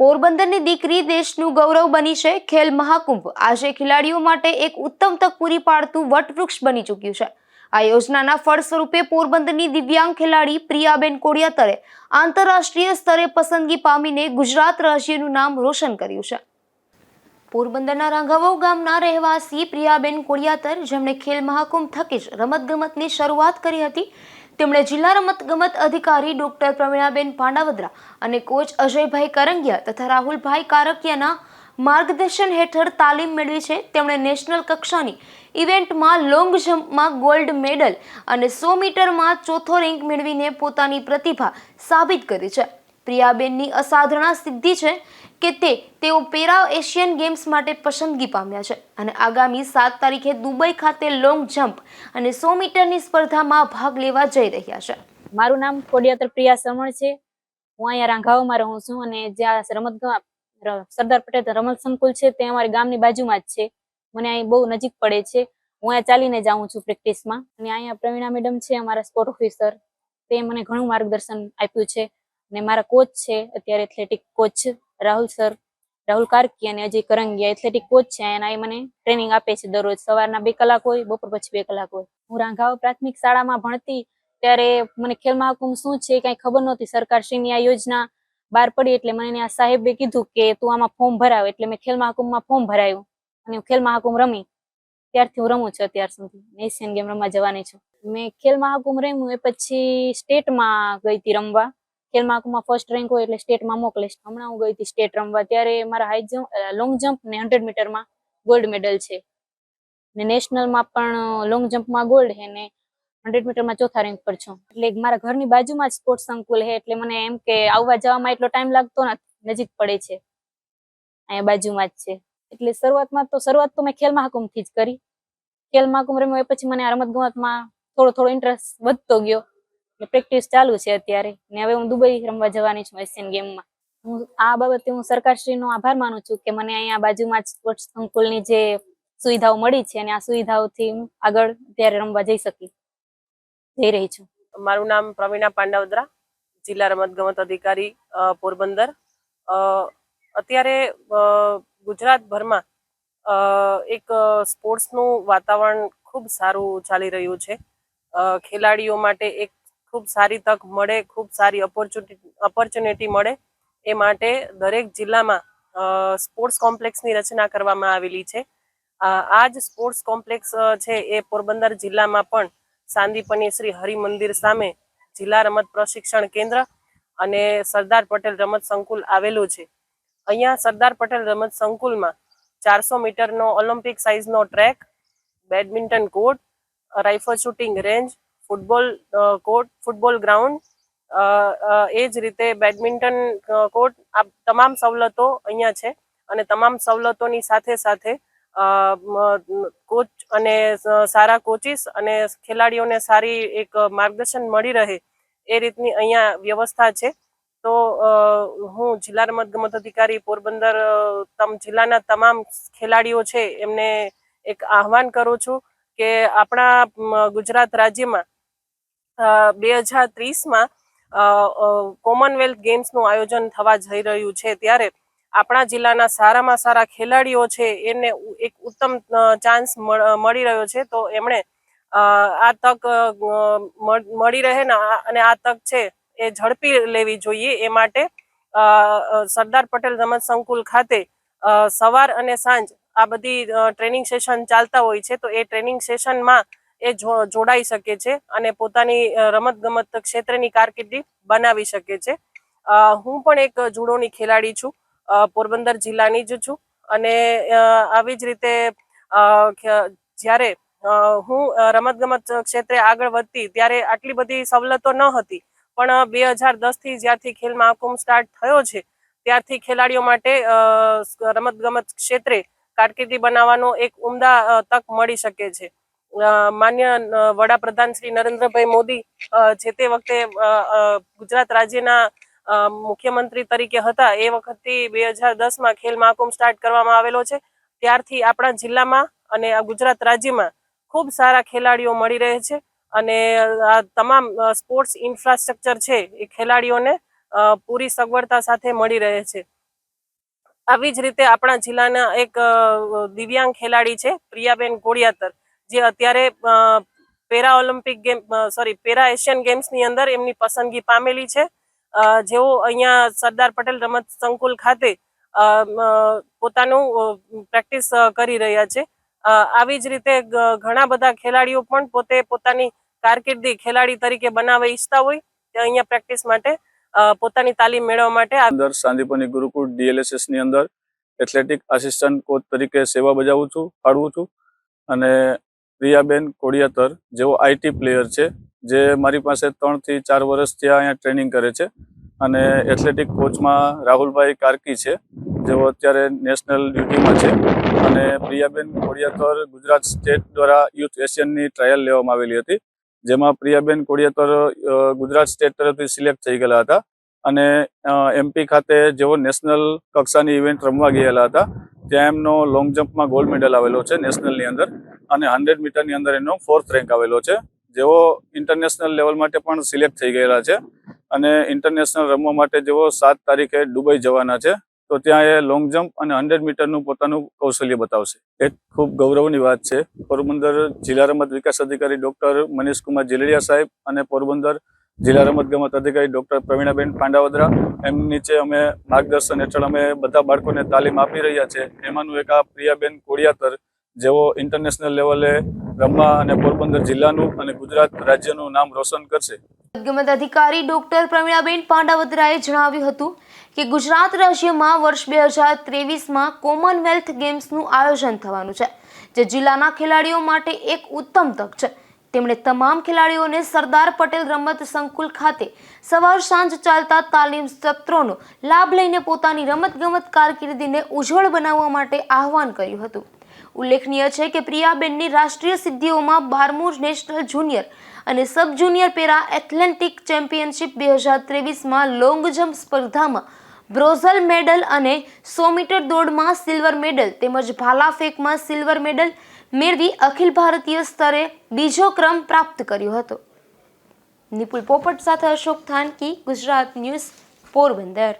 પોરબંદરની દીકરી દેશનું ગૌરવ બની છે. ખેલ મહાકુંભ આજે ખેલાડીઓ માટે એક ઉત્તમ તક પૂરી પાડતું વટવૃક્ષ બની ચૂક્યું છે. આ યોજનાના ફળ સ્વરૂપે પોરબંદરની દિવ્યાંગ ખેલાડી પ્રિયાબેન કોડિયાતરે આંતરરાષ્ટ્રીય સ્તરે પસંદગી પામીને ગુજરાત રાજ્યનું નામ રોશન કર્યું છે. પોરબંદરના રાંઘાવાવ ગામના રહેવાસી પ્રિયાબેન કોડિયાતર, જેમણે ખેલ મહાકુંભ થકી જ રમતગમતની શરૂઆત કરી હતી, તેમણે જિલ્લા રમતગમત અધિકારી ડોક્ટર પ્રવીણાબેન પાંડાવદરા અને કોચ અજયભાઈ કરંગિયા તથા રાહુલભાઈ કારકિયાના માર્ગદર્શન હેઠળ તાલીમ મેળવી છે. તેમણે નેશનલ કક્ષાની ઇવેન્ટમાં લોંગ જમ્પમાં ગોલ્ડ મેડલ અને 100 મીટરમાં ચોથો રેન્ક મેળવીને પોતાની પ્રતિભા સાબિત કરી છે. પ્રિયાબેનની અસાધારણ સિદ્ધિ છે કે તેઓ પેરા એશિયન ગેમ્સ માટે પસંદગી પામ્યા છે અને આગામી 7 તારીખે દુબઈ ખાતે લોંગ જમ્પ અને 100 મીટરની સ્પર્ધામાં ભાગ લેવા જઈ રહ્યા છે. મારું નામ કોડિયાતર પ્રિયા સમણ છે. હું અહીંયા રાંઘાવામાં રહું છું અને જ્યાં સરદાર પટેલ રમત સંકુલ છે તે અમારી ગામની બાજુમાં જ છે. મને અહીં બહુ નજીક પડે છે. હું અહીંયા ચાલીને જાઉં છું પ્રેક્ટિસમાં. અને અહીંયા પ્રવીણા મેડમ છે, અમારા સ્પોર્ટ ઓફિસર, તે મને ઘણું માર્ગદર્શન આપ્યું છે. અને મારા કોચ છે અત્યારે એથ્લેટિક કોચ રાહુલ કારકી અને અજય કરંગિયા એથ્લેટિક કોચ છે અને એ મને ટ્રેનિંગ આપે છે. દરરોજ સવારના 2 કલાક હોય, બપોર પછી 2 કલાક હોય. હું રાંઘાવા પ્રાથમિક શાળામાં ભણતી ત્યારે મને ખેલ મહાકુંભ શું છે કઈ ખબર નહોતી. સરકારશ્રીની આ યોજના બહાર પડી એટલે મને આ સાહેબે કીધું કે તું આમાં ફોર્મ ભરાવ. એટલે મેં ખેલ મહાકુંભમાં ફોર્મ ભરાયું અને ખેલ મહાકુંભ રમી. ત્યારથી હું રમું છું અત્યાર સુધી. એશિયન ગેમ રમવા જવાની છું. મેં ખેલ મહાકુંભ રમ્યું એ પછી સ્ટેટમાં ગઈ હતી રમવા. ખેલ મહાકુંભમાં ફર્સ્ટ રેન્ક હોય એટલે સ્ટેટમાં મોકલે. હમણાં હું ગઈ હતી સ્ટેટ રમવા, ત્યારે મારા હાઈ જમ્પ, લોંગ જમ્પ ને 100 મીટરમાં ગોલ્ડ મેડલ છે. ને નેશનલમાં પણ લોંગ જમ્પમાં ગોલ્ડ છે ને 100 મીટરમાં ચોથા રેન્ક પર છું. એટલે મારા ઘરની બાજુમાં જ સ્પોર્ટ્સ સંકુલ છે એટલે મને એમ કે આવવા જવામાં એટલો ટાઈમ લાગતો નથી, નજીક પડે છે, અહીંયા બાજુમાં જ છે. એટલે શરૂઆત તો મેં ખેલ મહાકુંભથી જ કરી. ખેલ મહાકુંભ રમ્યો એ પછી મને આ રમતગમતમાં થોડો ઇન્ટરેસ્ટ વધતો ગયો. પ્રેક્ટિસ ચાલુ છે અત્યારે ને હવે હું દુબઈ રમવા જવાની છું એશિયન ગેમમાં. હું આ બાબતે સરકારશ્રીનો આભાર માનું છું કે મને અહીંયા બાજુમાં જ સ્પોર્ટ્સ સંકુલની જે સુવિધાઓ મળી છે અને આ સુવિધાઓથી હું આગળ ત્યારે રમવા જઈ રહી છું. મારું નામ પ્રવીણા પાંડાવદરા, જિલ્લા રમતગમત અધિકારી પોરબંદર. અત્યારે ગુજરાતભરમાં એક સ્પોર્ટ્સનું વાતાવરણ ખૂબ સારું ચાલી રહ્યું છે. ખેલાડીઓ માટે એક ખૂબ સારી તક મળે, ખૂબ સારી ઓપોર્ચ્યુનિટી મળે એ માટે દરેક જિલ્લામાં સ્પોર્ટ્સ કોમ્પ્લેક્સની રચના કરવામાં આવેલી છે. આ જ સ્પોર્ટ્સ કોમ્પ્લેક્સ છે એ પોરબંદર જિલ્લામાં પણ સાંદીપની શ્રી હરિમંદિર સામે જિલ્લા રમત પ્રશિક્ષણ કેન્દ્ર અને સરદાર પટેલ રમત સંકુલ આવેલું છે. અહીંયા સરદાર પટેલ રમત સંકુલમાં 400 મીટરનો ઓલિમ્પિક સાઇઝનો track, badminton court, rifle shooting range, football ground, એ જ રીતે બેડમિન્ટન કોર્ટ, આ તમામ સવલતો અહીંયા છે. અને તમામ સવલતોની સાથે કોચ અને સારા કોચિસ અને ખેલાડીઓને સારી એક માર્ગદર્શન મળી રહે એ રીતની અહીંયા વ્યવસ્થા છે. તો હું જિલ્લા રમતગમત અધિકારી પોરબંદર જિલ્લાના તમામ ખેલાડીઓ છે એમને એક આહવાન કરું છું કે આપણા ગુજરાત રાજ્યમાં 2030માં કોમનવેલ્થ ગેમ્સનું આયોજન થવા જઈ રહ્યું છે. ત્યારે આપણા જિલ્લાના સારામાં સારા ખેલાડીઓ છે એને એક ઉત્તમ ચાન્સ મળી રહ્યો છે. તો એમણે આ તક મળી રહે ને અને આ તક છે એ ઝડપી લેવી જોઈએ. એ માટે સરદાર પટેલ રમત સંકુલ ખાતે સવાર અને સાંજ આ બધી ટ્રેનિંગ સેશન ચાલતા હોય છે. તો એ ટ્રેનિંગ સેશનમાં એ જોડાઈ શકે છે અને પોતાની રમતગમત ક્ષેત્રની કારકિર્દી બનાવી શકે છે. હું પણ એક જુડોની ખેલાડી છું, પોરબંદર જિલ્લાની જ છું. અને આવી જ રીતે જ્યારે હું રમતગમત ક્ષેત્રે આગળ વધતી ત્યારે આટલી બધી સવલતો ન હતી. પણ 2010થી જ્યારથી ખેલ મહાકુંભ સ્ટાર્ટ થયો છે ત્યારથી ખેલાડીઓ માટે રમતગમત ક્ષેત્રે કારકિર્દી બનાવવાનો એક ઉમદા તક મળી શકે છે. માન્ય વડાપ્રધાન શ્રી નરેન્દ્રભાઈ મોદી જે તે વખતે ગુજરાત રાજ્યના મુખ્યમંત્રી તરીકે હતા એ વખતથી 2010માં ખેલ મહાકુંભ સ્ટાર્ટ કરવામાં આવેલો છે. ત્યારથી આપણા જિલ્લામાં અને ગુજરાત રાજ્યમાં ખૂબ સારા ખેલાડીઓ મળી રહે છે અને આ તમામ સ્પોર્ટ્સ ઇન્ફ્રાસ્ટ્રક્ચર છે એ ખેલાડીઓને પૂરી સગવડતા સાથે મળી રહે છે. આવી જ રીતે આપણા જિલ્લાના એક દિવ્યાંગ ખેલાડી છે પ્રિયાબેન કોડિયાતર, જે અત્યારે પેરા એશિયન ગેમ્સની અંદર એમની પસંદગી પામેલી છે. જેઓ અહીંયા સરદાર પટેલ રમત સંકુલ ખાતે પોતાનું પ્રેક્ટિસ કરી રહ્યા છે. આવી જ રીતે ઘણા બધા ખેલાડીઓ પણ પોતે પોતાની કારકિર્દી ખેલાડી તરીકે બનાવવા ઈચ્છતા હોય તે અહીંયા પ્રેક્ટિસ માટે પોતાની તાલીમ મેળવવા માટે અંદર સાંદીપની ગુરુકુળ DLSS ની અંદર એથ્લેટિક આસિસ્ટન્ટ કોચ તરીકે સેવા ફાળવું છું. અને પ્રિયાબેન કોડિયાતર જેઓ IT પ્લેયર છે, જે મારી પાસે 3 થી 4 વર્ષથી અહીંયા ટ્રેનિંગ કરે છે. અને એથ્લેટિક કોચમાં રાહુલભાઈ કાર્કી છે, જેઓ અત્યારે નેશનલ ડ્યુટીમાં છે. અને પ્રિયાબેન કોડિયાતર ગુજરાત સ્ટેટ દ્વારા યુથ એશિયનની ટ્રાયલ લેવામાં આવેલી હતી, જેમાં પ્રિયાબેન કોડિયાતર ગુજરાત સ્ટેટ તરફથી સિલેક્ટ થઈ ગયેલા હતા. અને MP ખાતે જેઓ નેશનલ કક્ષાની ઇવેન્ટ રમવા ગયેલા હતા, ત્યાં એમનો લોંગ જમ્પમાં ગોલ્ડ મેડલ આવેલો છે નેશનલની અંદર. અને 100 મીટરની અંદર એનો 4th રેન્ક આવેલો છે. જેઓ ઇન્ટરનેશનલ લેવલ માટે પણ સિલેક્ટ થઈ ગયેલા છે. અને ઇન્ટરનેશનલ રમવા માટે જેઓ 7 તારીખે દુબઈ જવાના છે, તો ત્યાં એ લોંગ જમ્પ અને 100 મીટરનું પોતાનું કૌશલ્ય બતાવશે. એક ખૂબ ગૌરવની વાત છે. પોરબંદર જિલ્લા રમત વિકાસ અધિકારી ડૉક્ટર મનીષકુમાર જીલડિયા સાહેબ અને પોરબંદર જિલ્લા રમતગમત અધિકારી ડૉક્ટર પ્રવીણાબેન પાંડાવદરા, એમની નીચે અમે માર્ગદર્શન હેઠળ અમે બધા બાળકોને તાલીમ આપી રહ્યા છે. એમાંનું એક આ પ્રિયાબેન કોડિયાતર, જેઓ ઇન્ટરનેશનલ લેવલે રમવા અને પોરબંદર જિલ્લાનું અને ગુજરાત રાજ્યનું નામ રોશન કરશે. રમતગમત અધિકારી ડોક્ટર પ્રવીણાબેન પાંડાવદરાએ જણાવ્યું હતું કે ગુજરાત રાજ્યમાં વર્ષ 2023માં કોમનવેલ્થ ગેમ્સનું આયોજન થવાનું છે, જે જિલ્લાના ખેલાડીઓ માટે એક ઉત્તમ તક છે. તેમણે તમામ ખેલાડીઓને સરદાર પટેલ રમત સંકુલ ખાતે સવાર સાંજ ચાલતા તાલીમ સત્રોનો લાભ લઈને પોતાની રમતગમત કારકિર્દીને ઉજ્જવળ બનાવવા માટે આહવાન કર્યું હતું. ઉલ્લેખનીય છે કે પ્રિયાબેનની રાષ્ટ્રીય સિદ્ધિઓમાં 12મું નેશનલ જુનિયર અને sub junior para athletic championship 2023માં લોંગ જમ્પ સ્પર્ધામાં બ્રોન્ઝ મેડલ અને 100 મીટર દોડમાં સિલ્વર મેડલ તેમજ ભાલા ફેંકમાં સિલ્વર મેડલ મેળવી અખિલ ભારતીય સ્તરે બીજો ક્રમ પ્રાપ્ત કર્યો હતો. નિપુલ પોપટ સાથે અશોક થાનકી, ગુજરાત ન્યૂઝ, પોરબંદર.